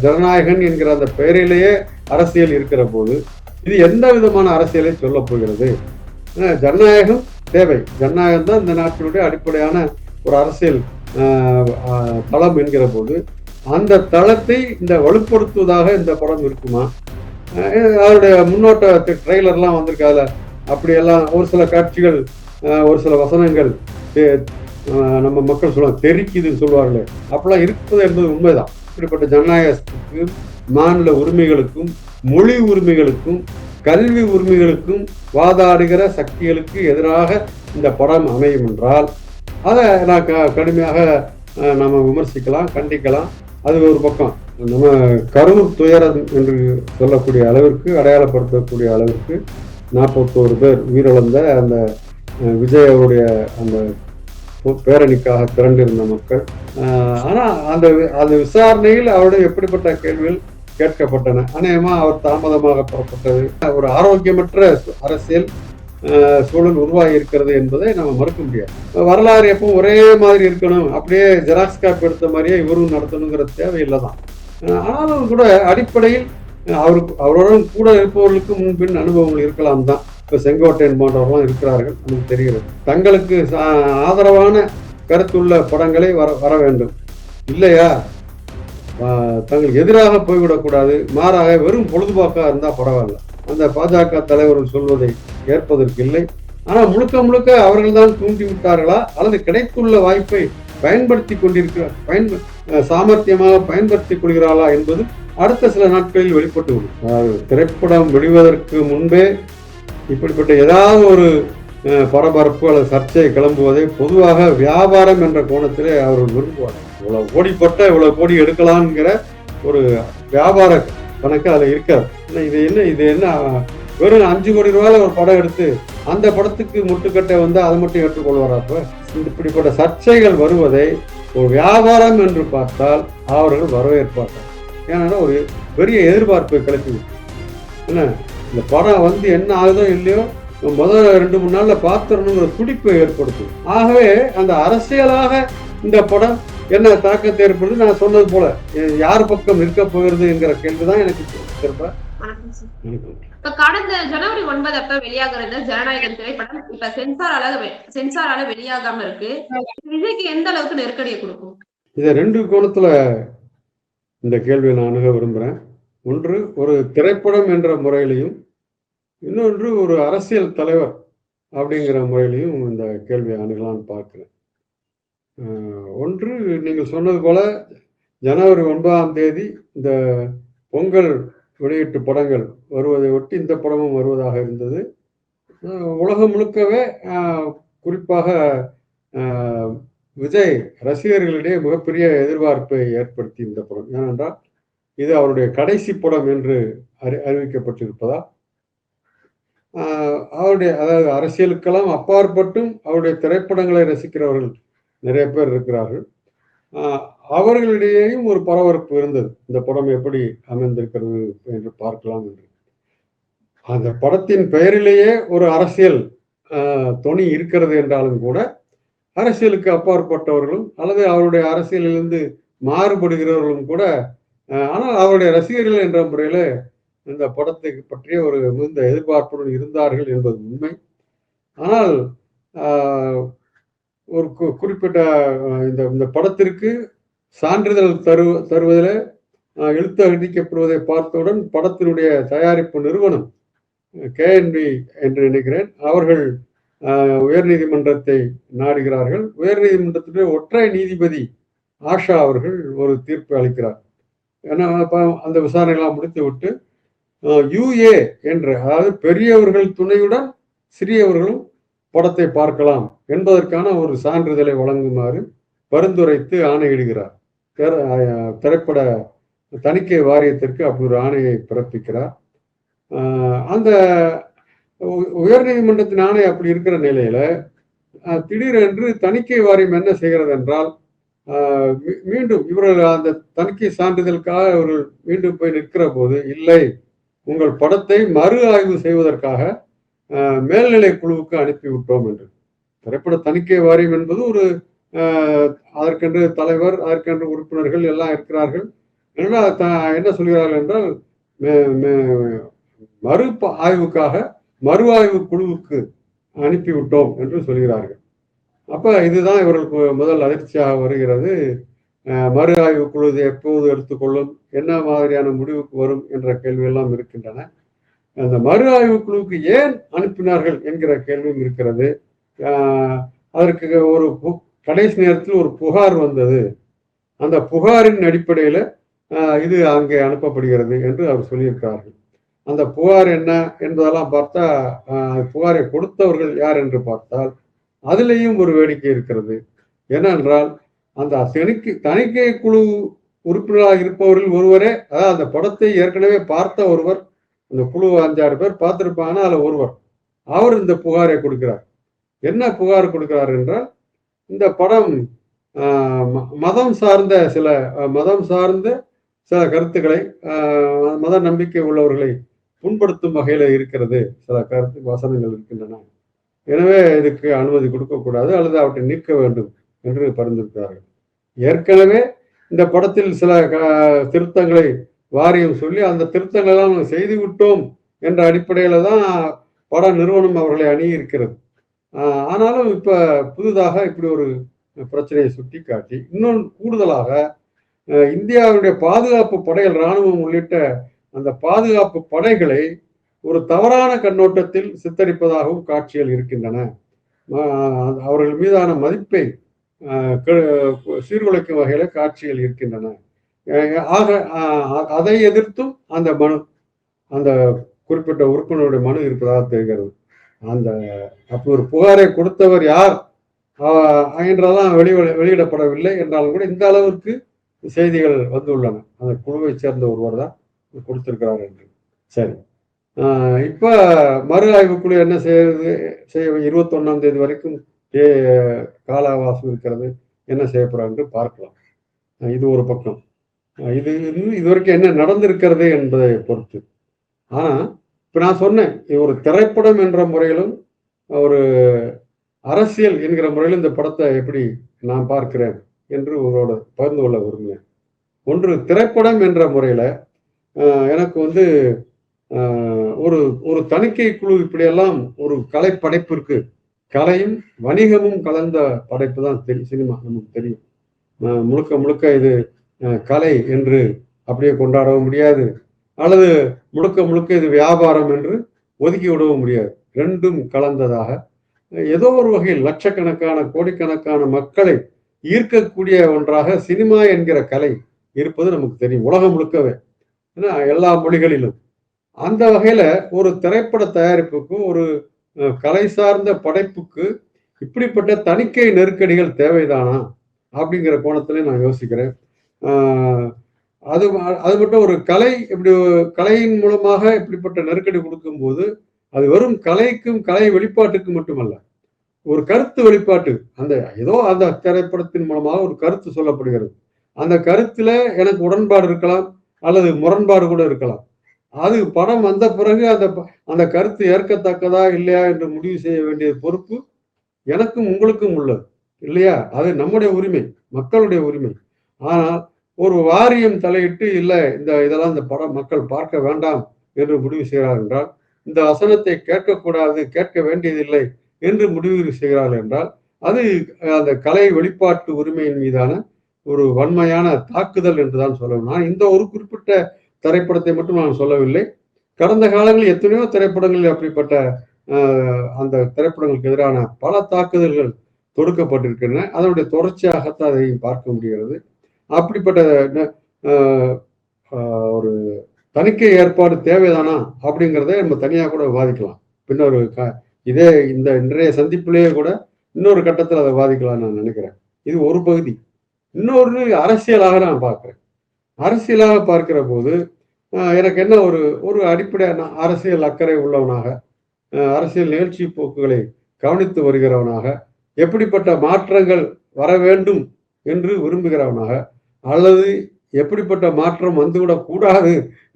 ஜனநாயகன் என்கிற அந்த பெயரிலேயே அரசியல் இருக்கிற போது இது எந்த விதமான அரசியலை சொல்ல போகிறது? ஜனநாயகம் தேவை. ஜனநாயகம் தான் இந்த நாட்டினுடைய அடிப்படையான ஒரு அரசியல் தளம் என்கிற போது அந்த தளத்தை இந்த வலுப்படுத்துவதாக இந்த படம் இருக்குமா? அவருடைய முன்னோட்ட ட்ரெய்லர்லாம் வந்திருக்காதுல, அப்படியெல்லாம் ஒரு சில காட்சிகள், ஒரு சில வசனங்கள் நம்ம மக்கள் சொல்லுவாங்க தெரிக்குதுன்னு சொல்லுவார்களே, அப்படிலாம் இருப்பது என்பது உண்மைதான். இப்படிப்பட்ட ஜனநாயகத்துக்கும் மாநில உரிமைகளுக்கும் மொழி உரிமைகளுக்கும் கல்வி உரிமைகளுக்கும் வாதாடுகிற சக்திகளுக்கு எதிராக இந்த படம் அமையும் என்றால் அதை நான் கடுமையாக நம்ம விமர்சிக்கலாம், கண்டிக்கலாம். அது ஒரு பக்கம். நம்ம கரூர் துயரம் என்று சொல்லக்கூடிய அளவிற்கு, அடையாளப்படுத்தக்கூடிய அளவிற்கு 41 பேர் உயிரிழந்த அந்த விஜய் அவருடைய அந்த பேரணிக்காக திரண்டிருந்த மக்கள். ஆனால் அந்த விசாரணையில் அவருடைய எப்படிப்பட்ட கேள்விகள் கேட்கப்பட்டன. அநேகமா அவர் தாமதமாக புறப்பட்டது, ஒரு ஆரோக்கியமற்ற அரசியல் சூழல் உருவாகி இருக்கிறது என்பதை நம்ம மறுக்க முடியாது. வரலாறு எப்பவும் ஒரே மாதிரி இருக்கணும், அப்படியே ஜெராக்ஸ் காப்பி எடுத்த மாதிரியே இவரும் நடத்தணுங்கிற தேவையில்லை தான். ஆனாலும் கூட அடிப்படையில் அவருடன் கூட இருப்பவர்களுக்கு முன்பின் அனுபவங்கள் இருக்கலாம் தான். இப்போ செங்கோட்டையன் போன்றவர்கள்லாம் இருக்கிறார்கள், நமக்கு தெரிகிறது. தங்களுக்கு ஆதரவான கருத்துள்ள படங்களை வர வேண்டும் இல்லையா? தங்களுக்கு எதிராக போய்விடக்கூடாது. மாறாக வெறும் பொழுதுபோக்காக இருந்தால் பரவாயில்ல. அந்த பாஜக தலைவர்கள் சொல்வதை ஏற்பதற்கு இல்லை. ஆனால் முழுக்க முழுக்க அவர்கள் தான் தூண்டி விட்டார்களா அல்லது கிடைத்துள்ள வாய்ப்பை பயன்படுத்தி சாமர்த்தியமாக பயன்படுத்திக் கொள்கிறாளா என்பது அடுத்த சில நாட்களில் வெளிப்பட்டு விடும். திரைப்படம் வெளிவதற்கு முன்பே இப்படிப்பட்ட ஏதாவது ஒரு பரபரப்பு அல்லது சர்ச்சை கிளம்புவதை பொதுவாக வியாபாரம் என்ற கோணத்திலே அவர்கள் விரும்புவார். இவ்வளவு கோடிப்பட்ட இவ்வளவு கோடி எடுக்கலாம்ங்கிற ஒரு வியாபார கணக்கு அதில் இருக்காது. இது என்ன வெறும் 5 கோடி ரூபாயில ஒரு படம் எடுத்து அந்த படத்துக்கு முட்டுக்கட்டை வந்து அதை மட்டும் ஏற்றுக்கொள்வாரப்ப இப்படிப்பட்ட சர்ச்சைகள் வருவதை ஒரு வியாபாரம் என்று பார்த்தால் அவர்கள் வரவேற்பார்கள். ஏன்னா ஒரு பெரிய எதிர்பார்ப்பை கிளப்பி என்ன இந்த படம் வந்து என்ன ஆகுதோ இல்லையோ முதல் 2-3 நாள்ல பார்த்துடணுங்கிற துடிப்பை ஏற்படுத்தும். ஆகவே அந்த அரசியலாக இந்த படம் என்ன தாக்கத்தை ஏற்படுது? நான் சொன்னது போல யார் பக்கம் நிற்க போகிறது என்கிற கேள்விதான் எனக்கு திரும்ப. இப்ப கடந்த ஜனவரி 9 அப்ப வெளியாக இருந்த ஜனநாயகன் திரைப்படம் இப்ப சென்சாரால வெளியாகாம இருக்கு. விஜய்க்கு எந்த அளவுக்கு நெருக்கடியை கொடுக்கும்? இதை 2 கோணத்துல இந்த கேள்வியை நான் அணுக விரும்புறேன். ஒன்று ஒரு திரைப்படம் என்ற முறையிலையும், இன்னொன்று ஒரு அரசியல் தலைவர் அப்படிங்கிற முறையிலையும் இந்த கேள்வியை அணுகலான்னு பார்க்கிறேன். ஒன்று, நீங்கள் சொன்னது போல ஜனவரி 9ஆம் தேதி இந்த பொங்கல் வெளியீட்டு படங்கள் வருவதை ஒட்டி இந்த படமும் வருவதாக இருந்தது. உலகம் முழுக்கவே குறிப்பாக விஜய் ரசிகர்களிடையே மிகப்பெரிய எதிர்பார்ப்பை ஏற்படுத்தி இந்த படம். ஏனென்றால் இது அவருடைய கடைசி படம் என்று அறிவிக்கப்பட்டிருப்பதால் அவருடைய அதாவது அரசியலுக்கெல்லாம் அப்பாற்பட்டும் அவருடைய திரைப்படங்களை ரசிக்கிறவர்கள் நிறைய பேர் இருக்கிறார்கள். அவர்களிடையேயும் ஒரு பரபரப்பு இருந்தது, இந்த படம் எப்படி அமைந்திருக்கிறது என்று பார்க்கலாம் என்று. அந்த படத்தின் பெயரிலேயே ஒரு அரசியல் தொனி இருக்கிறது என்றாலும் கூட அரசியலுக்கு அப்பாற்பட்டவர்களும் அல்லது அவருடைய அரசியலிலிருந்து மாறுபடுகிறவர்களும் கூட, ஆனால் அவருடைய ரசிகர்கள் என்ற முறையில இந்த படத்தை பற்றிய ஒரு மிகுந்த எதிர்பார்ப்புடன் இருந்தார்கள் என்பது உண்மை. ஆனால் ஒரு குறிப்பிட்ட இந்த படத்திற்கு சான்றிதழ் தருவதில் எழுத்து அடிக்கப்படுவதை பார்த்தவுடன் படத்தினுடைய தயாரிப்பு நிறுவனம் KNB என்று நினைக்கிறேன், அவர்கள் உயர்நீதிமன்றத்தை நாடுகிறார்கள். உயர்நீதிமன்றத்தினுடைய ஒற்றை நீதிபதி ஆஷா அவர்கள் ஒரு தீர்ப்பு அளிக்கிறார். ஏன்னா அந்த விசாரணைகளாம் முடித்து விட்டு UA என்ற, அதாவது பெரியவர்கள் துணையுடன் சிறியவர்களும் படத்தை பார்க்கலாம் என்பதற்கான ஒரு சான்றிதழை வழங்குமாறு பரிந்துரைத்து ஆணையிடுகிறார். திரைப்பட தணிக்கை வாரியத்திற்கு அப்படி ஒரு ஆணையை பிறப்பிக்கிறார். அந்த உயர்நீதிமன்றத்தின் ஆணை அப்படி இருக்கிற நிலையில திடீரென்று தணிக்கை வாரியம் என்ன செய்கிறது என்றால், மீண்டும் இவர்கள் அந்த தணிக்கை சான்றிதழுக்காக இவர்கள் மீண்டும் போய் நிற்கிற போது, இல்லை, உங்கள் படத்தை மறு ஆய்வு செய்வதற்காக மேல்நிலை குழுவுக்கு அனுப்பிவிட்டோம் என்று. திரைப்பட தணிக்கை வாரியம் என்பது ஒரு அதற்கென்று தலைவர், அதற்கென்று உறுப்பினர்கள் எல்லாம் இருக்கிறார்கள். ஏன்னா என்ன சொல்கிறார்கள் என்றால் மறு ஆய்வுக்காக மறு ஆய்வு குழுவுக்கு அனுப்பிவிட்டோம் என்று சொல்கிறார்கள். அப்ப இதுதான் இவர்களுக்கு முதல் அதிர்ச்சியாக வருகிறது. மறு ஆய்வு குழு எப்போது எடுத்துக்கொள்ளும், என்ன மாதிரியான முடிவுக்கு வரும் என்ற கேள்வியெல்லாம் இருக்கின்றன. அந்த மறு ஆய்வு குழுவுக்கு ஏன் அனுப்பினார்கள் என்கிற கேள்வியும் இருக்கிறது. அதற்கு ஒரு கடைசி நேரத்தில் ஒரு புகார் வந்தது. அந்த புகாரின் அடிப்படையில் இது அங்கே அனுப்பப்படுகிறது என்று அவர் சொல்லியிருக்கிறார்கள். அந்த புகார் என்ன என்பதெல்லாம் பார்த்தா, புகாரை கொடுத்தவர்கள் யார் என்று பார்த்தால் அதிலேயும் ஒரு வேடிக்கை இருக்கிறது. ஏனென்றால் அந்த தணிக்கை குழு உறுப்பினராக இருப்பவர்கள் ஒருவரே, அதாவது அந்த படத்தை ஏற்கனவே பார்த்த ஒருவர், அந்த குழு 5-6 பேர் பார்த்திருப்பாங்கன்னா அதுல ஒருவர், அவர் இந்த புகாரை கொடுக்கிறார். என்ன புகார் கொடுக்கிறார் என்றால், இந்த படம் மதம் சார்ந்த சில கருத்துக்களை, மத நம்பிக்கை உள்ளவர்களை புண்படுத்தும் வகையில இருக்கிறது, சில கருத்து வசனங்கள் இருக்கின்றன, எனவே இதுக்கு அனுமதி கொடுக்கக்கூடாது அல்லது அவற்றை நீக்க வேண்டும் என்று பரிந்துரைத்தார்கள். ஏற்கனவே இந்த படத்தில் சில திருத்தங்களை வாரியம் சொல்லி அந்த திருத்தங்கள் எல்லாம் செய்து விட்டோம் என்ற அடிப்படையில தான் பட நிறுவனம் அவர்களை அணுகியிருக்கிறது. ஆனாலும் இப்ப புதிதாக இப்படி ஒரு பிரச்சனையை சுட்டி காட்டி, இன்னும் கூடுதலாக இந்தியாவுடைய பாதுகாப்பு படைகள், இராணுவம் உள்ளிட்ட அந்த பாதுகாப்பு படைகளை ஒரு தவறான கண்ணோட்டத்தில் சித்தரிப்பதாகவும் காட்சிகள் இருக்கின்றன. அவர்கள் மீதான மதிப்பை சீர்குலைக்கும் வகையில காட்சிகள் இருக்கின்றன. ஆக அதை எதிர்த்தும் அந்த குறிப்பிட்ட உறுப்பினருடைய மனு இருப்பதாக தெரிகிறது. அப்படி ஒரு புகாரை கொடுத்தவர் யார் என்றெல்லாம் வெளியிடப்படவில்லை என்றாலும் கூட இந்த அளவிற்கு செய்திகள் வந்துள்ளன. அந்த குழுவை சேர்ந்த ஒருவர் தான் கொடுத்திருக்கிறார் என்று. சரி, இப்ப மறு ஆய்வு குழு என்ன செய்ய 21ஆம் தேதி வரைக்கும் கால அவகாசம் இருக்கிறது. என்ன செய்ய போறாங்க என்று பார்க்கலாம். இது ஒரு பக்கம். இதுவரைக்கும் என்ன நடந்திருக்கிறது என்பதை பொறுத்து. ஆனா இப்ப நான் சொன்னேன், ஒரு திரைப்படம் என்ற முறையிலும் ஒரு அரசியல் என்கிற முறையில் இந்த படத்தை எப்படி நான் பார்க்கிறேன் என்று உங்களோட பகிர்ந்து கொள்ள விரும்புகிறேன். ஒன்று, திரைப்படம் என்ற முறையில எனக்கு ஒரு தணிக்கை குழு இப்படியெல்லாம் ஒரு கலை படைப்பிற்கு, கலையும் வணிகமும் கலந்த படைப்பு தான் சினிமா, நமக்கு தெரியும். முழுக்க முழுக்க இது கலை என்று அப்படியே கொண்டாடவும் முடியாது, அல்லது முழுக்க முழுக்க இது வியாபாரம் என்று ஒதுக்கி விடவும் முடியாது. ரெண்டும் கலந்ததாக ஏதோ ஒரு வகையில் லட்சக்கணக்கான கோடிக்கணக்கான மக்களை ஈர்க்கக்கூடிய ஒன்றாக சினிமா என்கிற கலை இருப்பது நமக்கு தெரியும், உலகம் முழுக்கவே, ஏன்னா எல்லா மொழிகளிலும். அந்த வகையில ஒரு திரைப்பட தயாரிப்புக்கு, ஒரு கலை சார்ந்த படைப்புக்கு இப்படிப்பட்ட தணிக்கை நெருக்கடிகள் தேவைதானா அப்படிங்கிற கோணத்திலே நான் யோசிக்கிறேன். அது மட்டும் ஒரு கலையின் மூலமாக இப்படிப்பட்ட நெருக்கடி கொடுக்கும்போது அது வெறும் கலைக்கும் கலை வெளிப்பாட்டுக்கும் மட்டுமல்ல, ஒரு கருத்து வெளிப்பாட்டு, அந்த திரைப்படத்தின் மூலமாக ஒரு கருத்து சொல்லப்படுகிறது. அந்த கருத்துல எனக்கு உடன்பாடு இருக்கலாம் அல்லது முரண்பாடு கூட இருக்கலாம். அது படம் வந்த பிறகு அந்த கருத்து ஏற்கத்தக்கதா இல்லையா என்று முடிவு செய்ய வேண்டிய பொறுப்பு எனக்கும் உங்களுக்கும் உள்ளது இல்லையா? அது நம்முடைய உரிமை, மக்களுடைய உரிமை. ஆனால் ஒரு வாரியம் தலையிட்டு இல்லை, இதெல்லாம் இந்த படம் மக்கள் பார்க்க வேண்டாம் என்று முடிவு செய்கிறார் என்றால், இந்த வசனத்தை கேட்கக்கூடாது, கேட்க வேண்டியதில்லை என்று முடிவு செய்கிறார்கள் என்றால், அது அந்த கலை வெளிப்பாட்டு உரிமையின் மீதான ஒரு வன்மையான தாக்குதல் என்றுதான் சொல்லணும். நான் இந்த ஒரு குறிப்பிட்ட திரைப்படத்தை மட்டும் நான் சொல்லவில்லை. கடந்த காலங்களில் எத்தனையோ திரைப்படங்களில் அப்படிப்பட்ட அந்த திரைப்படங்களுக்கு எதிரான பல தாக்குதல்கள் தொடுக்கப்பட்டிருக்கின்றன. அதனுடைய தொடர்ச்சியாகத்தான் அதையும் பார்க்க முடிகிறது. அப்படிப்பட்ட ஒரு தணிக்கை ஏற்பாடு தேவைதானா அப்படிங்கிறத நம்ம தனியாக கூட விவாதிக்கலாம். பின்னொரு இன்றைய சந்திப்பிலேயே கூட இன்னொரு கட்டத்தில் அதை விவாதிக்கலாம்னு நான் நினைக்கிறேன். இது ஒரு பகுதி. இன்னொரு அரசியலாக நான் பார்க்கிறேன். அரசியலாக பார்க்கிற போது எனக்கு என்ன ஒரு அடிப்படையான அரசியல் அக்கறை உள்ளவனாக, அரசியல் நிகழ்ச்சி போக்குகளை கவனித்து வருகிறவனாக, எப்படிப்பட்ட மாற்றங்கள் வர வேண்டும் என்று விரும்புகிறவனாக, அல்லது எப்படிப்பட்ட மாற்றம் வந்துவிடக் கூடாது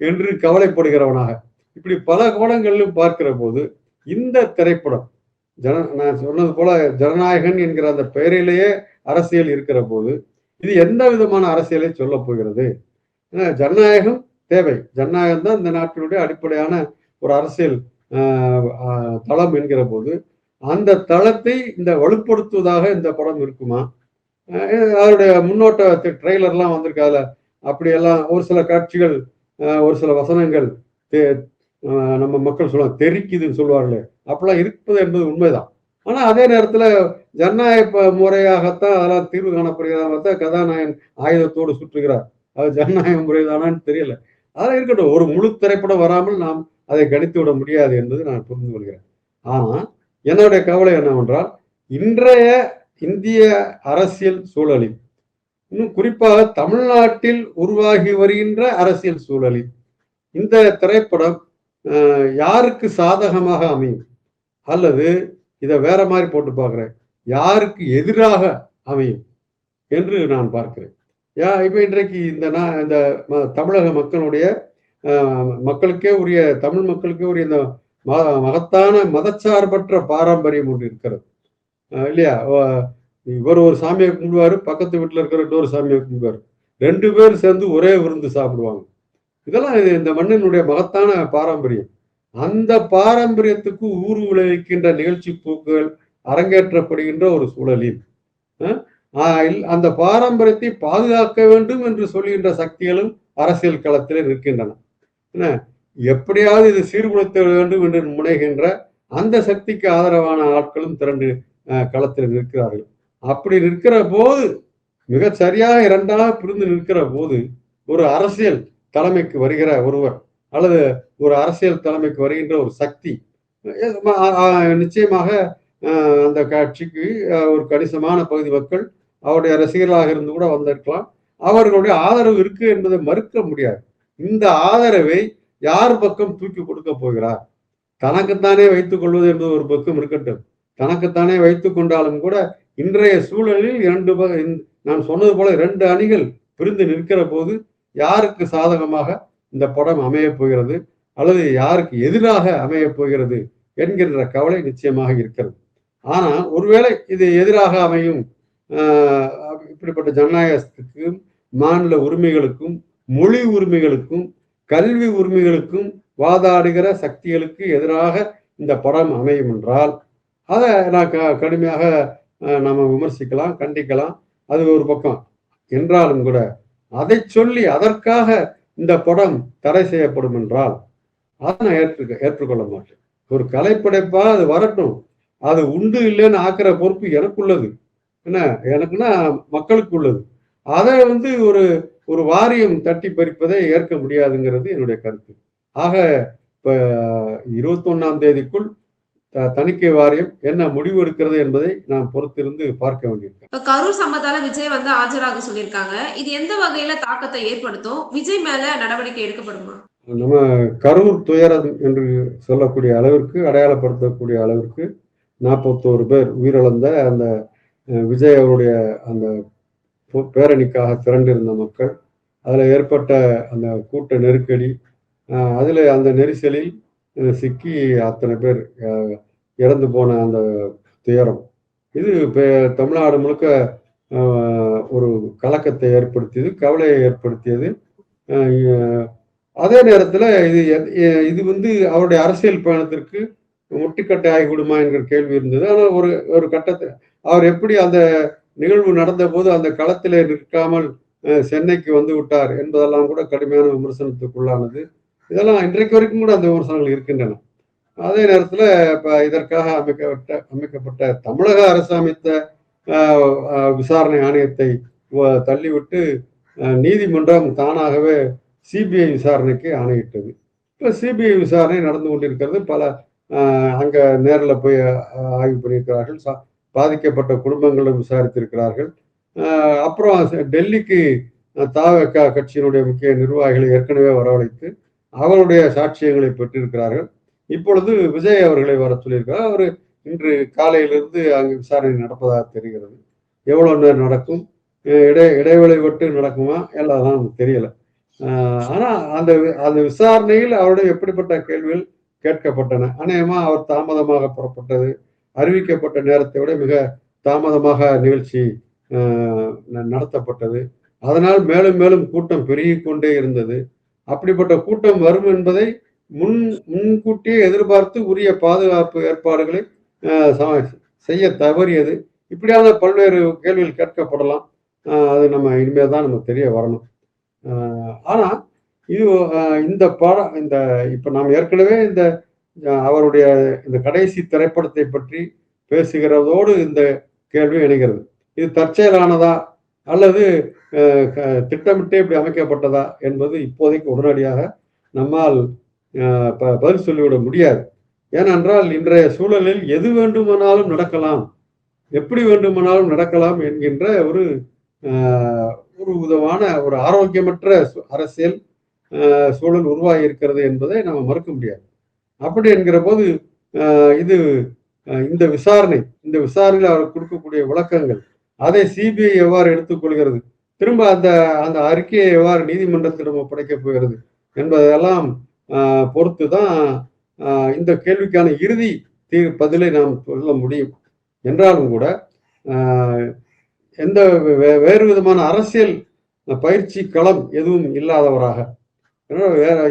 என்று கவலைப்படுகிறவனாக, இப்படி பல கோணங்களிலும் பார்க்கிற போது இந்த திரைப்படம், நான் சொன்னது போல ஜனநாயகன் என்கிற அந்த பெயரிலேயே அரசியல் இருக்கிற போது இது எந்த விதமான அரசியலை சொல்ல போகிறது? ஜனநாயகம் தேவை. ஜனநாயகம் தான் இந்த நாட்டினுடைய அடிப்படையான ஒரு அரசியல் தளம் என்கிற போது அந்த தளத்தை இந்த வலுப்படுத்துவதாக இந்த படம் இருக்குமா? அதனுடைய முன்னோட்ட ட்ரெய்லர்லாம் வந்திருக்காதுல, அப்படியெல்லாம் ஒரு சில காட்சிகள், ஒரு சில வசனங்கள் நம்ம மக்கள் சொல்லுவாங்க தெரிக்குதுன்னு சொல்லுவார்களே, அப்படிலாம் இருப்பது என்பது உண்மைதான். ஆனா அதே நேரத்துல ஜனநாயக முறையாகத்தான் அதெல்லாம் தீர்வு காணப்படுகிறதா பார்த்தா கதாநாயகன் ஆயுதத்தோடு சுற்றுகிறார். அது ஜனநாயக முறைதானான்னு தெரியல. அதெல்லாம் இருக்கட்டும். ஒரு முழு திரைப்படம் வராமல் நாம் அதை கணித்து விட முடியாது என்பது நான் புரிந்து கொள்கிறேன். ஆனா என்னுடைய கவலை என்னவென்றால், இன்றைய இந்திய அரசியல் சூழலில், இன்னும் குறிப்பாக தமிழ்நாட்டில் உருவாகி வருகின்ற அரசியல் சூழலில் இந்த திரைப்படம் யாருக்கு சாதகமாக அமையும், அல்லது இதை வேற மாதிரி போட்டு பார்க்கிறேன், யாருக்கு எதிராக அமையும் என்று நான் பார்க்கிறேன். இப்ப இன்றைக்கு இந்த தமிழக மக்களுடைய மக்களுக்கே உரிய, தமிழ் மக்களுக்கே உரிய இந்த மகத்தான மதச்சார்பற்ற பாரம்பரியம் ஒன்று இருக்கிறது இல்லையா? இவர் ஒரு சாமியை கும்பிடுவாரு, பக்கத்து வீட்டுல இருக்கிற இன்னொரு சாமியை கும்பிடுவாரு, 2 பேர் சேர்ந்து ஒரே விருந்து சாப்பிடுவாங்க. இதெல்லாம் இந்த மண்ணினுடைய மகத்தான பாரம்பரியம். அந்த பாரம்பரியத்துக்கு ஊறு விளைவிக்கின்ற நிகழ்ச்சி போக்குகள் அரங்கேற்றப்படுகின்ற ஒரு சூழலில் அந்த பாரம்பரியத்தை பாதுகாக்க வேண்டும் என்று சொல்கின்ற சக்திகளும் அரசியல் களத்திலே நிற்கின்றன. எப்படியாவது இது சீர்குலைத்த வேண்டும் என்று முனைகின்ற அந்த சக்திக்கு ஆதரவான ஆட்களும் திரண்டு களத்தில் நிற்கிறார்கள். அப்படி நிற்கிற போது, மிக சரியாக இரண்டாக பிரிந்து நிற்கிற போது, ஒரு அரசியல் தலைமைக்கு வருகிற ஒருவர் அல்லது ஒரு அரசியல் தலைமைக்கு வருகின்ற ஒரு சக்தி நிச்சயமாக அந்த காட்சிக்கு ஒரு கணிசமான பகுதி மக்கள் அவருடைய ரசிகர்களாக இருந்து கூட வந்திருக்கலாம். அவர்களுடைய ஆதரவு இருக்கு என்பதை மறுக்க முடியாது. இந்த ஆதரவை யார் பக்கம் தூக்கி கொடுக்க போகிறார்? தனக்குத்தானே வைத்துக் கொள்வது என்பது ஒரு பக்கம் இருக்கட்டும். தனக்குத்தானே வைத்துக் கொண்டாலும் கூட இன்றைய சூழலில் நான் சொன்னது போல 2 அணிகள் பிரிந்து நிற்கிற போது யாருக்கு சாதகமாக இந்த படம் அமையப் போகிறது அல்லது யாருக்கு எதிராக அமையப் போகிறது என்கின்ற கவலை நிச்சயமாக இருக்கிறது. ஆனா ஒருவேளை இது எதிராக அமையும், இப்படிப்பட்ட ஜனநாயகத்துக்கும் மாநில உரிமைகளுக்கும் மொழி உரிமைகளுக்கும் கல்வி உரிமைகளுக்கும் வாதாடுகிற சக்திகளுக்கு எதிராக இந்த படம் அமையும் என்றால் அதை நான் கடுமையாக நம்ம விமர்சிக்கலாம், கண்டிக்கலாம். அது ஒரு பக்கம் என்றாலும் கூட அதை சொல்லி அதற்காக இந்த படம் தடை செய்யப்படும் என்றால் அதை நான் ஏற்றுக்கொள்ள மாட்டேன். ஒரு கலைப்படைப்பா அது வரட்டும், அது உண்டு இல்லைன்னு ஆக்கிற பொறுப்பு எனக்குள்ளது. என்ன எனக்குன்னா மக்களுக்கு உள்ளது. அதை ஒரு வாரியம் தட்டி பறிப்பதை ஏற்க முடியாதுங்கிறது என்னுடைய கருத்து. ஆக இப்ப 21ஆம் தேதிக்குள் தணிக்கை வாரியம் என்ன முடிவு எடுக்கிறது என்பதை நாம் பொறுத்திருந்து பார்க்க வேண்டியிருக்கோம். கரூர் சம்பவத்தால விஜய் ஆஜராக சொல்லியிருக்காங்க. இது எந்த வகையில தாக்கத்தை ஏற்படுத்தும்? விஜய் மேல நடவடிக்கை எடுக்கப்படுமா? நம்ம கரூர் துயரம் என்று சொல்லக்கூடிய அளவிற்கு, அடையாளப்படுத்தக்கூடிய அளவிற்கு 41 பேர் உயிரிழந்த அந்த விஜய் அவருடைய அந்த பேரணிக்காக திரண்டிருந்த மக்கள், அதுல ஏற்பட்ட அந்த கூட்ட நெருக்கடி, அதுல அந்த நெரிசலில் சிக்கி அத்தனை பேர் இறந்து போன அந்த துயரம், இது தமிழ்நாடு முழுக்க ஒரு கலக்கத்தை ஏற்படுத்தியது, கவலையை ஏற்படுத்தியது. அதே நேரத்துல இது அவருடைய அரசியல் பயணத்திற்கு முட்டுக்கட்டை ஆகிவிடுமா என்கிற கேள்வி இருந்தது. ஆனால் ஒரு கட்டத்தில் அவர் எப்படி அந்த நிகழ்வு நடந்த போது அந்த களத்திலே நிற்காமல் சென்னைக்கு வந்து விட்டார் என்பதெல்லாம் கூட கடுமையான விமர்சனத்துக்குள்ளானது. இதெல்லாம் இன்றைக்கு வரைக்கும் கூட அந்த விமர்சனங்கள் இருக்கின்றன. அதே நேரத்தில் இப்போ இதற்காக அமைக்கப்பட்ட தமிழக அரசு அமைத்த விசாரணை ஆணையத்தை தள்ளிவிட்டு நீதிமன்றம் தானாகவே சிபிஐ விசாரணைக்கு ஆணையிட்டது. இப்போ சிபிஐ விசாரணை நடந்து கொண்டிருக்கிறது. பல அங்கே நேரில் போய் ஆய்வு பண்ணியிருக்கிறார்கள், பாதிக்கப்பட்ட குடும்பங்களும் விசாரித்திருக்கிறார்கள். அப்புறம் டெல்லிக்கு தவிக கட்சியினுடைய முக்கிய நிர்வாகிகளை ஏற்கனவே வரவழைத்து அவருடைய சாட்சியங்களை பெற்றிருக்கிறார்கள். இப்பொழுது விஜய் அவர்களை வர சொல்லியிருக்கிறார். அவர் இன்று காலையிலிருந்து அங்கு விசாரணை நடப்பதாக தெரிகிறது. எவ்வளவு நேரம் நடக்கும், இடைவெளி விட்டு நடக்குமா எல்லாம் நமக்கு தெரியல. ஆனா அந்த விசாரணையில் அவருடைய எப்படிப்பட்ட கேள்விகள் கேட்கப்பட்டன. அநேகமா அவர் தாமதமாக புறப்பட்டது, அறிவிக்கப்பட்ட நேரத்தை விட மிக தாமதமாக நிகழ்ச்சி நடத்தப்பட்டது. அதனால் மேலும் மேலும் கூட்டம் பெருகிக் கொண்டே இருந்தது. அப்படிப்பட்ட கூட்டம் வரும் என்பதை முன்கூட்டியே எதிர்பார்த்து உரிய பாதுகாப்பு ஏற்பாடுகளை செய்ய தவறியது. இப்படியான பல்வேறு கேள்விகள் கேட்கப்படலாம். அது நம்ம இனிமேல் தான் நமக்கு தெரிய வரணும். ஆனா இது இந்த பாடம் இந்த இப்ப நாம் ஏற்கனவே இந்த அவருடைய இந்த கடைசி திரைப்படத்தை பற்றி பேசுகிறதோடு இந்த கேள்வி இணைகிறது. இது தற்செயலானதா அல்லது திட்டமிட்டே இப்படி அமைக்கப்பட்டதா என்பது இப்போதைக்கு உடனடியாக நம்மால் பதில் சொல்லிவிட முடியாது. ஏனென்றால் இன்றைய சூழலில் எது வேண்டுமானாலும் நடக்கலாம், எப்படி வேண்டுமானாலும் நடக்கலாம் என்கின்ற ஒரு விதமான ஒரு ஆரோக்கியமற்ற அரசியல் சூழல் உருவாகி இருக்கிறது என்பதை நம்ம மறுக்க முடியாது. அப்படி என்கிற போது இது இந்த விசாரணையில் அவர் கொடுக்கக்கூடிய விளக்கங்கள், அதை சிபிஐ எவ்வாறு எடுத்துக்கொள்கிறது, திரும்ப அந்த அந்த அறிக்கையை எவ்வாறு நீதிமன்றத்திடம் ஒப்படைக்கப் போகிறது என்பதெல்லாம் பொறுத்து தான் இந்த கேள்விக்கான இறுதி பதிலை நாம் சொல்ல முடியும். என்றாலும் கூட எந்த வேறு விதமான அரசியல் பயிற்சி களம் எதுவும் இல்லாதவராக,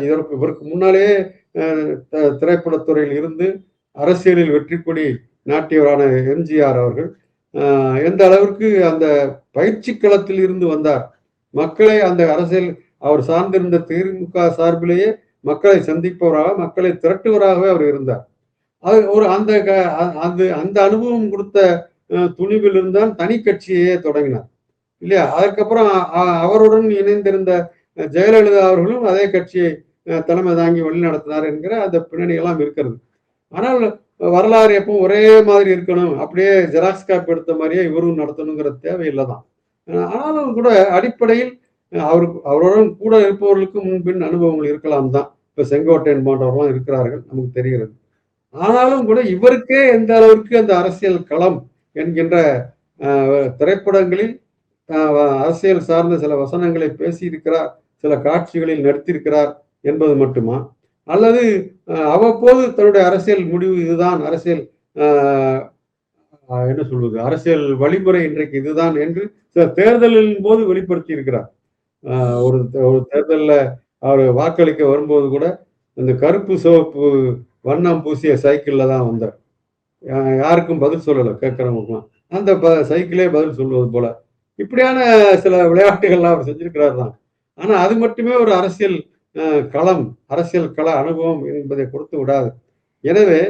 இவருக்கு முன்னாலேயே திரைப்படத்துறையில் இருந்து அரசியலில் வெற்றி கொடி நாட்டியவரான எம்ஜிஆர் அவர்கள் எந்த அளவிற்கு அந்த பயிற்சி களத்தில் இருந்து வந்தார். மக்களை அந்த அரசியல் அவர் சார்ந்திருந்த திமுக சார்பிலேயே மக்களை சந்திப்பவராக, மக்களை திரட்டுவராகவே அவர் இருந்தார். அது ஒரு அந்த அனுபவம் கொடுத்த துணிவில் இருந்தால் தனி கட்சியே தொடங்கினார் இல்லையா? அதற்கப்புறம் அவருடன் இணைந்திருந்த ஜெயலலிதா அவர்களும் அதே கட்சியை தலைமை தாங்கி வழி நடத்தினார் என்கிற அந்த பின்னணியெல்லாம் இருக்கிறது. ஆனால் வரலாறு எப்பவும் ஒரே மாதிரி இருக்கணும், அப்படியே ஜெராக்ஸ் காப்பி எடுத்த மாதிரியே இவரும் நடத்தணுங்கிற தேவையில்லை தான். ஆனாலும் கூட அடிப்படையில் அவருடன் கூட இருப்பவர்களுக்கு முன்பின் அனுபவங்கள் இருக்கலாம் தான். இப்ப செங்கோட்டையன் போன்றவர்கள்லாம் இருக்கிறார்கள், நமக்கு தெரிகிறது. ஆனாலும் கூட இவருக்கே எந்த அளவிற்கு அந்த அரசியல் களம் என்கின்ற திரைப்படங்களில் அரசியல் சார்ந்த சில வசனங்களை பேசியிருக்கிறார், சில காட்சிகளில் நடித்திருக்கிறார் என்பது மட்டுமா, அல்லது அவ்வப்போது தன்னுடைய அரசியல் முடிவு இதுதான், அரசியல் என்ன சொல்வது, அரசியல் வழிமுறை இன்றைக்கு இதுதான் என்று சில தேர்தலின் போது வெளிப்படுத்தி இருக்கிறார். ஒரு தேர்தலில் அவர் வாக்களிக்க வரும்போது கூட இந்த கருப்பு சிவப்பு வண்ணம் பூசிய சைக்கிள்ல தான் வந்தார். யாருக்கும் பதில் சொல்லலை, கேட்கறவங்களுக்குலாம் அந்த சைக்கிளே பதில் சொல்வது போல. இப்படியான சில விளையாட்டுகள்லாம் அவர் செஞ்சிருக்கிறார் தான். ஆனா அது மட்டுமே ஒரு அரசியல் அரசியல் கள அனுபவம் என்பதை கொடுத்து விடாது. எனவே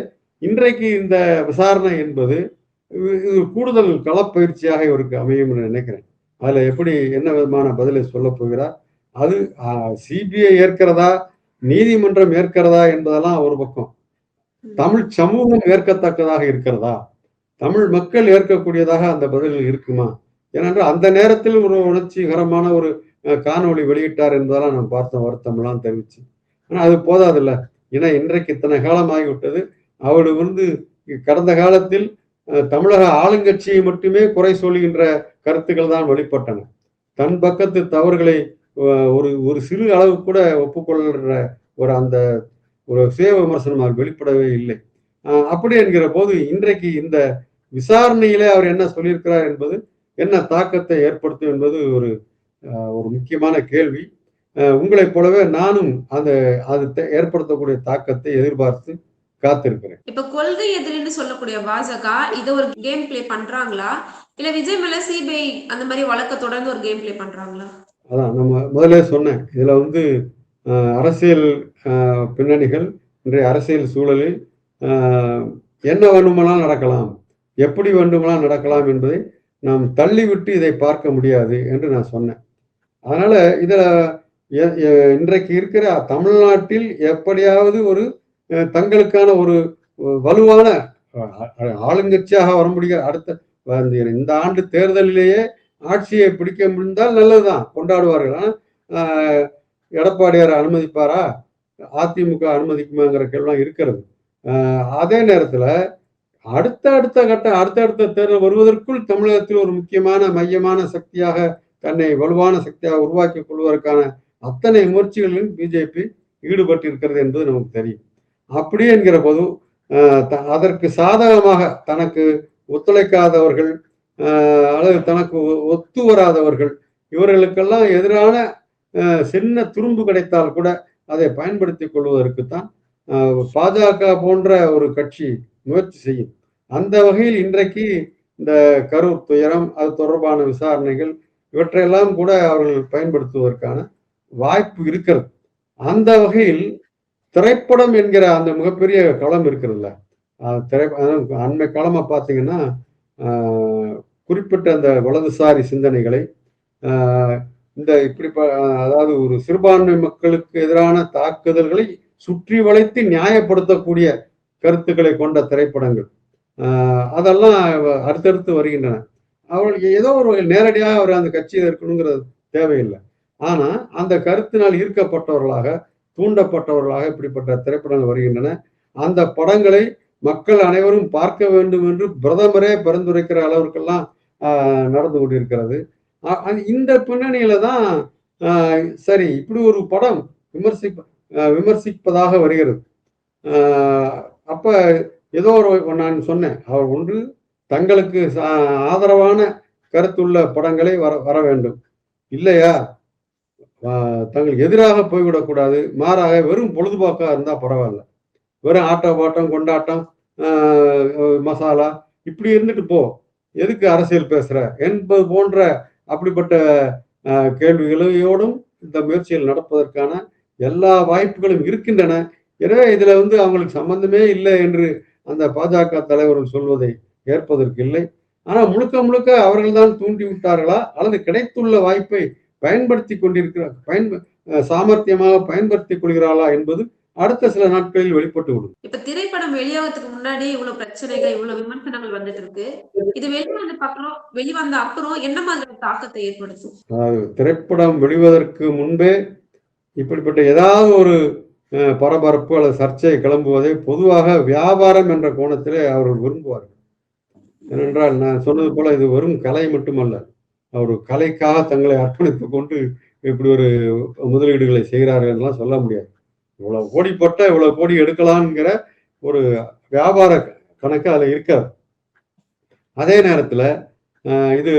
இன்றைக்கு இந்த விசாரணை என்பது இது கூடுதல் களப்பயிற்சியாக இவருக்கு அமையும் என்று நினைக்கிறேன். அதுல எப்படி என்ன விதமான பதிலை சொல்ல போகிறார், அது சிபிஐ ஏற்கிறதா நீதிமன்றம் ஏற்கிறதா என்பதெல்லாம் ஒரு பக்கம், தமிழ் சமூகம் ஏற்கத்தக்கதாக இருக்கிறதா, தமிழ் மக்கள் ஏற்கக்கூடியதாக அந்த பதில் இருக்குமா? ஏனென்றால் அந்த நேரத்தில் ஒரு உணர்ச்சிகரமான ஒரு காணொளி வெளியிட்டார் என்பதெல்லாம் நான் பார்த்தோம், வருத்தம்லாம் தெரிவிச்சு. ஆனா அது போதாதில்ல. ஏன்னா இன்றைக்கு இத்தனை காலம் ஆகிவிட்டது. அவரு கடந்த காலத்தில் தமிழக ஆளுங்கட்சியை மட்டுமே குறை சொல்கின்ற கருத்துக்கள் தான் வெளிப்பட்டன. தன் பக்கத்து தவறுகளை ஒரு சிறு அளவு கூட ஒப்புக்கொள்கிற ஒரு சுய விமர்சனம் அவர் வெளிப்படவே இல்லை. அப்படி என்கிற போது இன்றைக்கு இந்த விசாரணையிலே அவர் என்ன சொல்லியிருக்கிறார் என்பது என்ன தாக்கத்தை ஏற்படுத்தும் என்பது ஒரு முக்கியமான கேள்வி. உங்களைப் போலவே நானும் அது ஏற்படுத்தக்கூடிய தாக்கத்தை எதிர்பார்த்து காத்திருக்கிறேன். இப்ப கொள்கை எதிரின்னு சொல்லக்கூடிய பாஜக இதை ஒரு கேம் பிளே பண்றாங்களா, இல்ல விஜய் மேல சிபிஐ அந்த மாதிரி வழக்க தொடர்ந்து ஒரு கேம் பிளே பண்றாங்களா? அதான் நம்ம முதலே சொன்னேன், இதுல அரசியல் பின்னணிகள், இன்றைய அரசியல் சூழலில் என்ன வேண்டுமானாலும் நடக்கலாம், எப்படி வேண்டுமானாலும் நடக்கலாம் என்பதை நாம் தள்ளிவிட்டு இதை பார்க்க முடியாது என்று நான் சொன்னேன். அதனால இதுல இன்றைக்கு இருக்கிற தமிழ்நாட்டில் எப்படியாவது ஒரு தங்களுக்கான ஒரு வலுவான ஆளுங்கட்சியாக வர முடிய அடுத்த இந்த ஆண்டு தேர்தலிலேயே ஆட்சியை பிடிக்க முடிந்தால் நல்லதுதான், கொண்டாடுவார்கள். எடப்பாடியார் அனுமதிப்பாரா, அதிமுக அனுமதிக்குமாங்கிற கேள்விலாம் இருக்கிறது. அதே நேரத்துல அடுத்தடுத்த தேர்தல் வருவதற்குள் தமிழகத்தில் ஒரு முக்கியமான மையமான சக்தியாக தன்னை வலுவான சக்தியாக உருவாக்கிக் கொள்வதற்கான அத்தனை முயற்சிகளிலும் பிஜேபி ஈடுபட்டு இருக்கிறது என்பது நமக்கு தெரியும். அப்படி என்கிற போது அதற்கு சாதகமாக தனக்கு ஒத்துழைக்காதவர்கள் அல்லது தனக்கு ஒத்து வராதவர்கள் இவர்களுக்கெல்லாம் எதிரான சின்ன துரும்பு கிடைத்தால் கூட அதை பயன்படுத்திக் கொள்வதற்குத்தான் பாஜக போன்ற ஒரு கட்சி முயற்சி செய்யும். அந்த வகையில் இன்றைக்கு இந்த கரூர் துயரம், அது தொடர்பான விசாரணைகள், இவற்றையெல்லாம் கூட அவர்கள் பயன்படுத்துவதற்கான வாய்ப்பு இருக்கிறது. அந்த வகையில் திரைப்படம் என்கிற அந்த மிகப்பெரிய களம் இருக்கிறதுல்ல, அண்மை களமா பார்த்தீங்கன்னா குறிப்பிட்ட அந்த வலதுசாரி சிந்தனைகளை இந்த இப்படி அதாவது ஒரு சிறுபான்மை மக்களுக்கு எதிரான தாக்குதல்களை சுற்றி வளைத்து நியாயப்படுத்தக்கூடிய கருத்துக்களை கொண்ட திரைப்படங்கள் அதெல்லாம் அடுத்தடுத்து வருகின்றன. அவர்களுக்கு ஏதோ ஒரு நேரடியாக அவர் அந்த கட்சியில் இருக்கணுங்கிறது தேவையில்லை. ஆனா அந்த கருத்தினால் ஈர்க்கப்பட்டவர்களாக, தூண்டப்பட்டவர்களாக இப்படிப்பட்ட திரைப்படங்கள் வருகின்றன. அந்த படங்களை மக்கள் அனைவரும் பார்க்க வேண்டும் என்று பிரதமரே பரிந்துரைக்கிற அளவிற்கெல்லாம் நடந்து கொண்டிருக்கிறது. இந்த பின்னணியில தான் சரி இப்படி ஒரு படம் விமர்சிப்பதாக வருகிறது. அப்ப ஏதோ ஒரு நான் சொன்னேன், அவர் ஒன்று தங்களுக்கு ஆதரவான கருத்துள்ள படங்களை வர வேண்டும், இல்லையா தங்களுக்கு எதிராக போய்விடக்கூடாது. மாறாக வெறும் பொழுதுபோக்கா இருந்தா பரவாயில்ல, வெறும் ஆட்ட பாட்டம் கொண்டாட்டம் மசாலா இப்படி இருந்துட்டு போ, எதுக்கு அரசியல் பேசுற என்பது போன்ற அப்படிப்பட்ட கேள்விகளோடும் இந்த முயற்சிகள் நடப்பதற்கான எல்லா வாய்ப்புகளும் இருக்கின்றன. எனவே இதுல அவங்களுக்கு சம்பந்தமே இல்லை என்று அந்த பாஜக தலைவர்கள் சொல்வதை ஏற்பதற்கு இல்லை. ஆனா முழுக்க முழுக்க அவர்கள் தான் தூண்டி விட்டார்களா அல்லது கிடைத்துள்ள வாய்ப்பை பயன்படுத்தி சாமர்த்தியமாக பயன்படுத்திக் கொள்கிறாளா என்பது அடுத்த சில நாட்களில் வெளிப்பட்டு விடும். இப்ப திரைப்படம் வெளியாகிறதுக்கு முன்னாடி இவ்வளவு பிரச்சனைகள், இவ்வளவு விமர்சனங்கள் வந்துட்டு இருக்கு. இது வெளிவந்த அப்புறம் என்ன மாதிரி தாக்கத்தை ஏற்படுத்தும்? திரைப்படம் வெளிவதற்கு முன்பே இப்படிப்பட்ட ஏதாவது ஒரு பரபரப்பு அல்லது சர்ச்சை கிளம்புவதை பொதுவாக வியாபாரம் என்ற கோணத்திலே அவர்கள் விரும்புவார்கள். ஏனென்றால் நான் சொன்னது போல இது வெறும் கலை மட்டுமல்ல, ஒரு கலைக்காக தங்களை அர்ப்பணித்துக் கொண்டு இப்படி ஒரு முதலீடுகளை செய்கிறார்கள் என்றெல்லாம் சொல்ல முடியாது. இவ்வளவு கோடி போட்ட இவ்வளவு கோடி எடுக்கலாம்ங்கிற ஒரு வியாபார கணக்கு அதுல இருக்காது. அதே நேரத்துல இது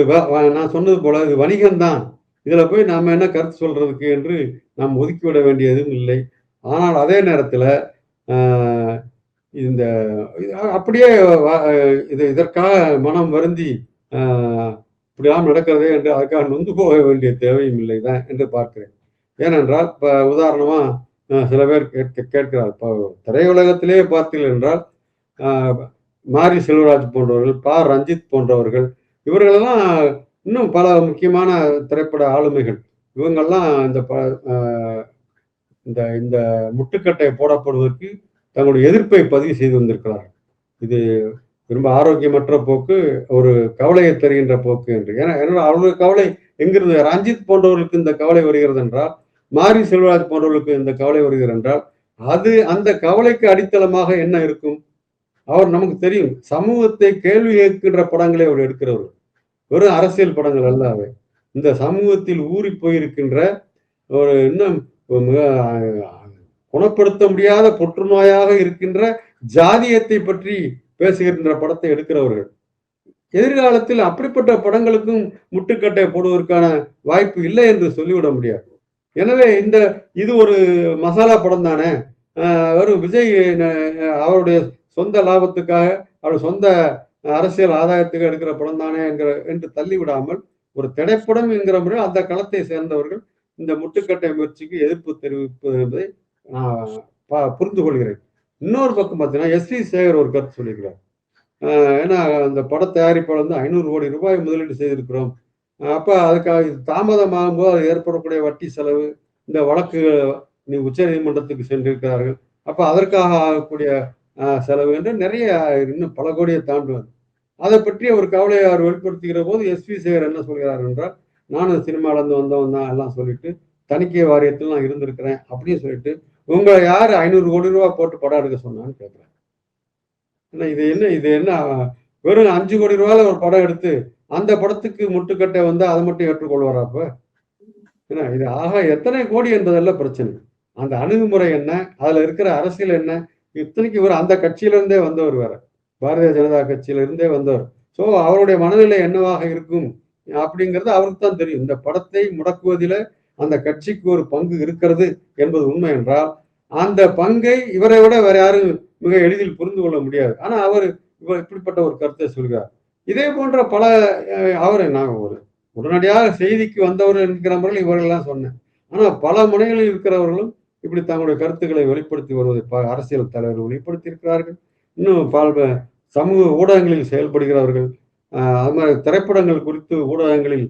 நான் சொன்னது போல இது வணிகம்தான், இதுல போய் நாம என்ன கருத்து சொல்றதுக்கு என்று நாம் ஒதுக்கிவிட வேண்டியதும் இல்லை. ஆனால் அதே நேரத்துல இந்த அப்படியே இதற்காக மனம் வருந்தி இப்படிலாம் நடக்கிறதே என்று அதுக்காக நொந்து போக வேண்டிய தேவையும் இல்லைதான் என்று பார்க்கிறேன். ஏனென்றால் இப்ப உதாரணமா சில பேர் கேட்கிறார், இப்போ திரையுலகத்திலே பார்த்தீர்கள் என்றால் மாரி செல்வராஜ் போன்றவர்கள், ரஞ்சித் போன்றவர்கள், இவர்களெல்லாம் இன்னும் பல முக்கியமான திரைப்பட ஆளுமைகள், இவங்கெல்லாம் இந்த இந்த முட்டுக்கட்டை போடப்படுவதற்கு தங்களுடைய எதிர்ப்பை பதிவு செய்து வந்திருக்கிறார்கள். இது ரொம்ப ஆரோக்கியமற்ற போக்கு, ஒரு கவலையை தருகின்ற போக்கு என்று. ஏன்னா அவர்களுடைய கவலை எங்கிருந்து? ரஞ்சித் போன்றவர்களுக்கு இந்த கவலை வருகிறது என்றால், மாரி செல்வராஜ் போன்றவர்களுக்கு இந்த கவலை வருகிறது என்றால், அந்த கவலைக்கு அடித்தளமாக என்ன இருக்கும்? அவர் நமக்கு தெரியும், சமூகத்தை கேள்வி கேட்கின்ற படங்களை அவர் எடுக்கிறவர், வெறும் அரசியல் படங்கள் அல்ல அவை. இந்த சமூகத்தில் ஊறி போயிருக்கின்ற ஒரு இன்னும் குணப்படுத்த முடியாத புற்றுநோயாக இருக்கின்ற ஜாதியத்தை பற்றி பேசுகின்ற படத்தை எடுக்கிறவர்கள். எதிர்காலத்தில் அப்படிப்பட்ட படங்களுக்கும் முட்டுக்கட்டை போடுவதற்கான வாய்ப்பு இல்லை என்று சொல்லிவிட முடியாது. எனவே இது ஒரு மசாலா படம் தானே, ஒரு விஜய் அவருடைய சொந்த லாபத்துக்காக, அவர் சொந்த அரசியல் ஆதாயத்துக்கு எடுக்கிற படம் தானே என்று தள்ளிவிடாமல், ஒரு திரைப்படம் என்கிற முறை அந்த களத்தை சேர்ந்தவர்கள் இந்த முட்டுக்கட்டை முயற்சிக்கு எதிர்ப்பு தெரிவிப்பது என்பதை நான் புரிந்து கொள்கிறேன். இன்னொரு பக்கம் பார்த்தீங்கன்னா எஸ்.வி. சேகர் ஒரு கருத்து சொல்லியிருக்கிறார். ஏன்னா அந்த பட தயாரிப்பாளர் 500 கோடி ரூபாய் முதலீடு செய்திருக்கிறோம், அப்ப அதுக்காக தாமதமாகும் போது அது ஏற்படக்கூடிய வட்டி செலவு, இந்த வழக்கு உச்ச நீதிமன்றத்துக்கு சென்றிருக்கிறார்கள், அப்ப அதற்காக ஆகக்கூடிய செலவு என்று நிறைய இன்னும் பல கோடியை தாண்டுவார். அதை பற்றி ஒரு கவலையை அவர் வெளிப்படுத்துகிற போது எஸ்.வி. சேகர் என்ன சொல்கிறார் என்றால், நானும் சினிமாவிலேருந்து வந்தவன் தான் எல்லாம் சொல்லிட்டு தணிக்கை வாரியத்தில் நான் இருந்திருக்கிறேன் அப்படின்னு சொல்லிட்டு, உங்களை யாரு 500 கோடி ரூபாய் போட்டு படம் எடுக்க சொன்னான்னு கேட்கிறேன். இது என்ன வெறும் 5 கோடி ரூபாயில ஒரு படம் எடுத்து அந்த படத்துக்கு முட்டுக்கட்டை அதை மட்டும் ஏற்றுக்கொள்வாரா? அப்ப ஏன்னா இது எத்தனை கோடி என்பதல்ல பிரச்சனை, அந்த அணுகுமுறை என்ன, அதுல இருக்கிற அரசியல் என்ன. இத்தனைக்கு இவர் அந்த கட்சியிலிருந்தே வந்தவர், வேற பாரதிய ஜனதா கட்சியில இருந்தே வந்தவர். ஸோ அவருடைய மனநிலை என்னவாக இருக்கும் அப்படிங்கிறது அவருக்கு தான் தெரியும். இந்த படத்தை முடக்குவதில அந்த கட்சிக்கு ஒரு பங்கு இருக்கிறது என்பது உண்மை என்றால், அந்த பங்கை இவரை விட வேற யாரும் மிக எளிதில் புரிந்து கொள்ள முடியாது. ஆனா அவர் இப்படிப்பட்ட ஒரு கருத்தை சொல்கிறார். இதே போன்ற பல அவரை நான் ஒரு உடனடியாக செய்திக்கு வந்தவர் என்கிறவர்கள் இவர்கள்லாம் சொன்னேன். ஆனா பல முனைகளில் இருக்கிறவர்களும் இப்படி தங்களுடைய கருத்துக்களை வெளிப்படுத்தி வருவதை அரசியல் தலைவர்கள் வெளிப்படுத்தி இருக்கிறார்கள். இன்னும் சமூக ஊடகங்களில் செயல்படுகிறவர்கள், அது மாதிரி திரைப்படங்கள் குறித்து ஊடகங்களில்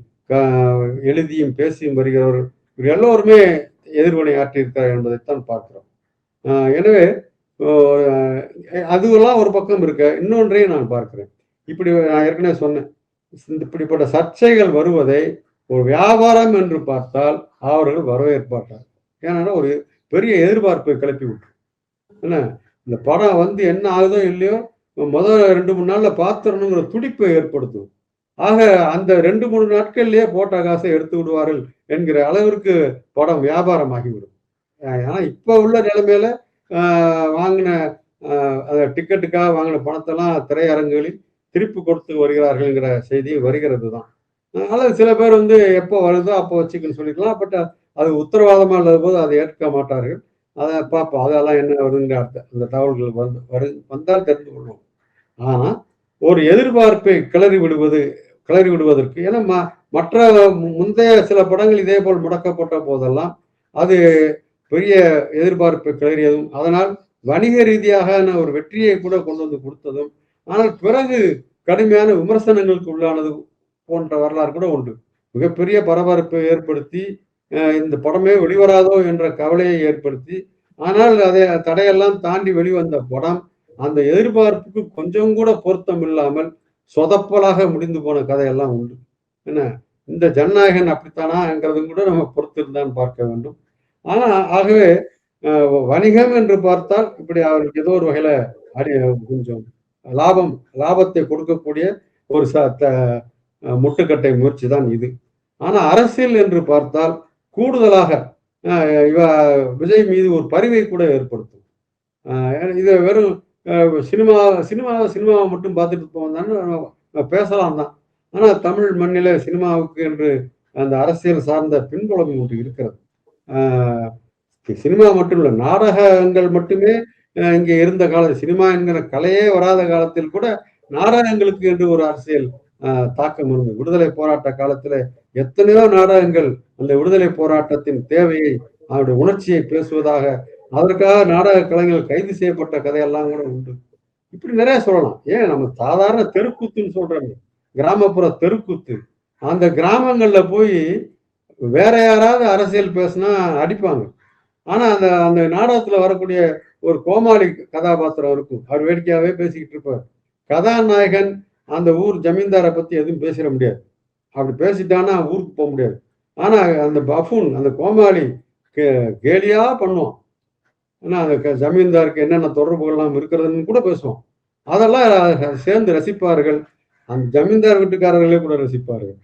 எழுதியும் பேசியும் வருகிறவர்கள், இவர் எல்லோருமே எதிர்வினை ஆற்றியிருக்கிறார் என்பதைத்தான் பார்க்கிறோம். எனவே அதுவெல்லாம் ஒரு பக்கம் இருக்க, இன்னொன்றையும் நான் பார்க்கிறேன். இப்படி நான் ஏற்கனவே சொன்னேன், இப்படிப்பட்ட சர்ச்சைகள் வருவதை ஒரு வியாபாரம் என்று பார்த்தால் அவர்கள் வரவேற்பார்கள். ஏன்னா ஒரு பெரிய எதிர்பார்ப்பை கிளப்பி விட்டு என்ன, இந்த படம் வந்து என்ன ஆகுதோ இல்லையோ முதல் 2-3 நாள்ல பார்த்துடணுங்கிற துடிப்பை ஏற்படுத்தும். ஆக அந்த 2-3 நாட்கள்லயே போட்ட காசை எடுத்து விடுவார்கள் என்கிற அளவிற்கு படம் வியாபாரமாகிவிடும். ஏன்னா இப்ப உள்ள நிலைமையில வாங்கின டிக்கெட்டுக்காக வாங்கின பணத்தெல்லாம் திரையரங்குகளில் திருப்பி கொடுத்து வருகிறார்கள்ங்கிற செய்தி வருகிறது தான். அதனால சில பேர் வந்து எப்போ வருதோ அப்போ வச்சுக்கன்னு சொல்லிக்கலாம். பட் அது உத்தரவாதமா இல்லாத போது அதை ஏற்க மாட்டார்கள். அதை பார்ப்போம், அதெல்லாம் என்ன வருதுங்கிற அந்த தகவல்கள் வந்தால் தெரிந்து கொள்வோம். ஆனா ஒரு எதிர்பார்ப்பை கிளறி விடுவதற்கு ஏன்னா மற்ற முந்தைய சில படங்கள் இதே போல் முடக்கப்பட்ட போதெல்லாம் அது பெரிய எதிர்பார்ப்பை கிளறியதும், அதனால் வணிக ரீதியாக ஒரு வெற்றியை கூட கொண்டு வந்து கொடுத்ததும், ஆனால் பிறகு கடுமையான விமர்சனங்களுக்கு உள்ளானது போன்ற வரலாறு கூட உண்டு. மிகப்பெரிய பரபரப்பை ஏற்படுத்தி இந்த படமே வெளிவராதோ என்ற கவலையை ஏற்படுத்தி, ஆனால் அதை தடையெல்லாம் தாண்டி வெளிவந்த படம் அந்த எதிர்பார்ப்புக்கு கொஞ்சம் கூட பொருத்தம் இல்லாமல் சொதப்பலாக முடிந்து போன கதையெல்லாம் உண்டு. என்ன, இந்த ஜனநாயகன் அப்படித்தானாங்கிறதும் கூட நம்ம பொறுத்திருந்தான் பார்க்க வேண்டும். ஆனா ஆகவே வணிகம் என்று பார்த்தால் இப்படி அவருக்கு ஏதோ ஒரு வகையில கொஞ்சம் லாபத்தை கொடுக்கக்கூடிய ஒரு முட்டுக்கட்டை முயற்சி தான் இது. ஆனா அரசியல் என்று பார்த்தால் கூடுதலாக விஜய் மீது ஒரு பரிவை கூட ஏற்படுத்தும். இதை வெறும் சினிமாவை மட்டும் பார்த்துட்டு போவதான்னு பேசலாம் தான். ஆனா தமிழ் மண்ணில சினிமாவுக்கு என்று அந்த அரசியல் சார்ந்த பின்புலம் ஒன்று இருக்கிறது. சினிமா மட்டும் இல்லை, நாடகங்கள் மட்டுமே இங்கே இருந்த காலம், சினிமா என்கிற கலையே வராத காலத்தில் கூட நாடகங்களுக்கு என்று ஒரு அரசியல் தாக்கம் இருந்தது. விடுதலை போராட்ட காலத்துல எத்தனையோ நாடகங்கள் அந்த விடுதலை போராட்டத்தின் தேவையை, அவருடைய உணர்ச்சியை பேசுவதாக, அதற்காக நாடக கலைஞர்கள் கைது செய்யப்பட்ட கதையெல்லாம் கூட உண்டு. இப்படி நிறைய சொல்லலாம். ஏன் நம்ம சாதாரண தெருக்கூத்துன்னு சொல்றாங்க, கிராமப்புற தெருக்கூத்து. அந்த கிராமங்கள்ல போய் வேற யாராவது அரசியல் பேசினா அடிப்பாங்க. ஆனா அந்த அந்த நாடகத்துல வரக்கூடிய ஒரு கோமாளி கதாபாத்திரம் இருக்கும், அவர் வேடிக்கையாவே பேசிக்கிட்டு இருப்பார். கதாநாயகன் அந்த ஊர் ஜமீன்தாரை பத்தி எதுவும் பேசிட முடியாது. அப்படி பேசிட்டான்னா ஊருக்கு போக முடியாது. ஆனா அந்த பஃபூன், அந்த கோமாளி கேலியா பண்ணுவான். ஏன்னா அந்த ஜமீன்தாருக்கு என்னென்ன தொடர்புகள்லாம் இருக்கிறதுன்னு கூட பேசுவோம். அதெல்லாம் சேர்ந்து ரசிப்பார்கள். அந்த ஜமீன்தார் வீட்டுக்காரர்களே கூட ரசிப்பார்கள்.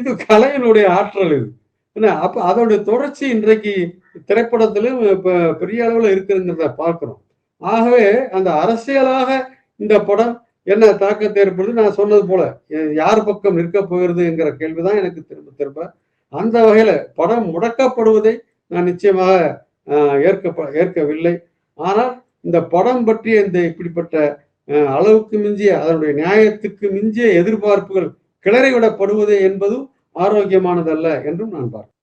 இது கலையினுடைய ஆற்றல் இது. ஏன்னா அப்ப அதோடைய தொடர்ச்சி இன்றைக்கு திரைப்படத்திலும் பெரிய அளவுல இருக்குங்கிறத பார்க்கிறோம். ஆகவே அந்த அரசியலாக இந்த படம் என்ன தாக்கத்தை ஏற்படுது, நான் சொன்னது போல யார் பக்கம் நிற்க போகிறது என்கிற கேள்விதான் எனக்கு திரும்ப திரும்ப. அந்த வகையில படம் முடக்கப்படுவதை நான் நிச்சயமாக ஏற்கவில்லை. ஆனால் இந்த படம் பற்றிய இந்த இப்படிப்பட்ட அளவுக்கு மிஞ்சிய, அதனுடைய நியாயத்துக்கு மிஞ்சிய எதிர்பார்ப்புகள் கிளறிவிடப்படுவது என்பதும் ஆரோக்கியமானதல்ல என்றும் நான் பார்க்கிறேன்.